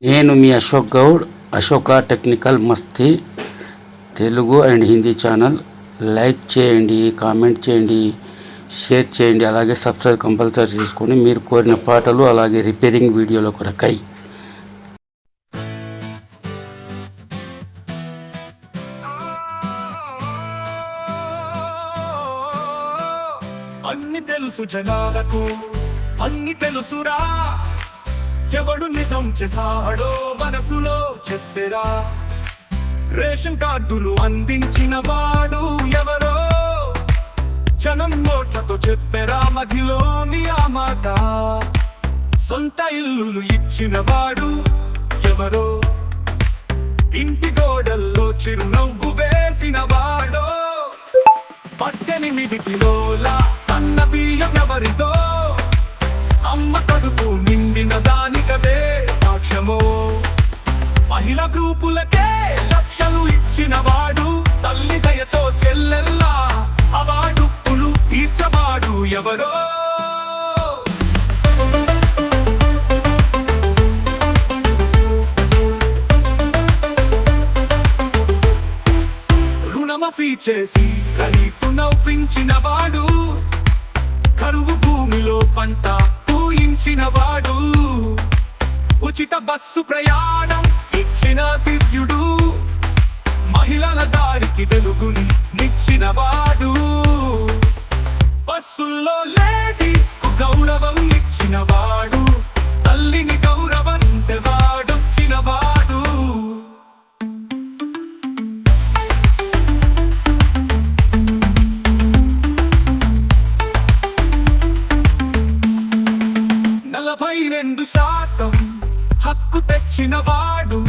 నేను మీ Ashok Goud, Ashoka technical Masti Telugu and Hindi channel. Like చేయండి, comment చేయండి, షేర్ చేయండి, అలాగే సబ్స్క్రైబ్ కంపల్సరీ చేసుకొని మీరు కోరిన పాటలు అలాగే రిపేరింగ్ వీడియోల కొరకై. అన్ని తెలుసు జనాలకు, అన్ని తెలుసురా, ఎవడు నిజం చేసాడో మనసులో చెప్పెరా. రేషన్ కార్డులు అందించిన వాడు ఎవరో, జనం నోట్లతో చెప్పెరా మధ్యలోని ఆ మాట. సొంత ఇల్లులు ఇచ్చిన వాడు ఎవరో, ఇంటి గోడల్లో చిరునవ్వు వేసిన వాడో. 18 కిలోల సన్న బియ్యం ఎవరిదో, అమ్మ కడుపు నిండిన దానికదే సాక్ష్యమో. మహిళా గ్రూపులకే లక్షలు ఇచ్చిన వాడు, తల్లి దయతో చెల్లెల్లా అవాడుప్పులు తీర్చవాడు ఎవరో. రుణమాఫీ చేసి రైతు నవ్వించిన వాడు, కరువు భూమిలో పంట పూయించిన వాడు, ఉచిత బస్సు ప్రయాణం ఇచ్చిన దివ్యుడు, మహిళల దారికి వెలుగుని నిచ్చిన వాడు, బస్సుల్లో లేడీస్ కు గౌరవం ఇచ్చిన వాడు, తల్లిని గౌరవం వాడొచ్చిన వాడు. శాతం హక్కు తెచ్చిన వాడు,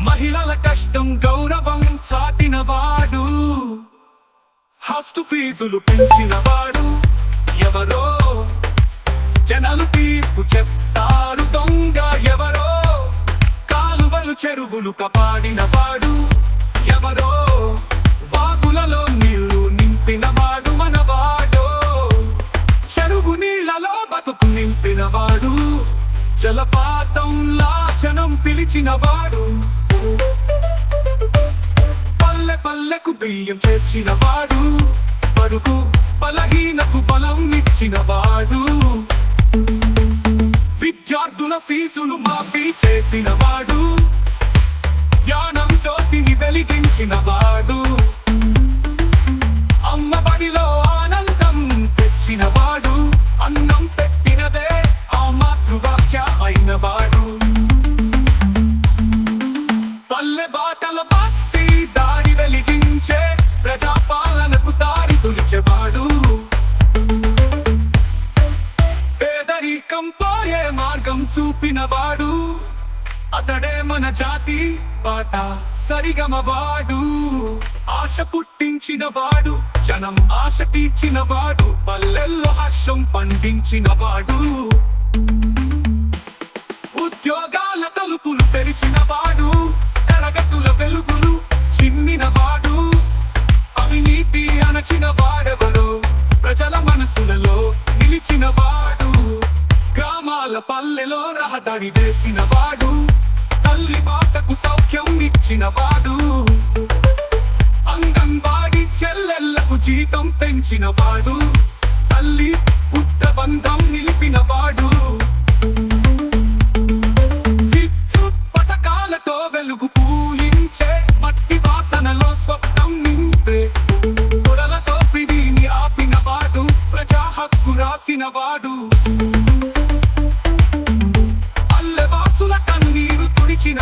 మహిళల కష్టం గౌరవం చాటిన వాడు, హాస్టల్ ఫీజులు పెంచిన వాడు ఎవరో, జనాలు తీర్పు చెప్తారు దొంగ ఎవరో, కాలువలు చెరువులు కాపాడిన వాడు ఎవరో, వాగులలో నీళ్లు నింపిన వాడు మనవాడో, చెరువు నీళ్లలో బతుకు నింపిన వాడు, జలపాతంలా జనం పిలిచిన వాడు, పల్లె పల్లెకు బియ్యం చేర్చిన వాడు, బడుగు బలహీనకు బలం ఇచ్చిన వాడు, విద్యార్థుల ఫీజులు మాఫీ చేసిన వాడు, జ్ఞానం జ్యోతిని వెలిగించిన వాడు, అమ్మ బడిలో ఆనందం తెచ్చిన వాడు, అన్నం పెట్టినదే ఆ మాతృవాక్య అయిన వాడు, పల్లె బాటల బస్తీ దారి వెలిగించే ప్రజాపాలనకు దారి తొలిచేవాడు, పేదరికం పోయే మార్గం చూపిన వాడు, అతడే మన జాతి బాట సరిగమవాడు, ఆశ పుట్టించిన వాడు, జనం ఆశ తీర్చిన వాడు, పల్లెల్లో హర్షం పండించిన వాడు, ఉద్యోగాల తలుపులు తెరిచిన వాడు, తరగతుల వెలుగులు చిమ్మిన వాడు, అవినీతి అణచిన వాడెవరో, ప్రజల మనసులలో నిలిచిన వాడు, గ్రామాల పల్లెలో రహదారి వేసిన వాడు, తల్లి బాటకు సౌఖ్యం ఇచ్చిన వాడు, అంగన్వాడి చెల్లెళ్లకు జీతం పెంచిన వాడు, తల్లి పుత్ర బంధం నిలిపిన వాడు, విద్యుత్ పథకాలతో వెలుగు పూయించే మట్టి వాసనలో స్వప్నం నింపే, పొరలతో పిడిని ఆపిన వాడు, ప్రజా హక్కు రాసిన వాడు, అల్లెవాసుల కన్నీరు తుడిచిన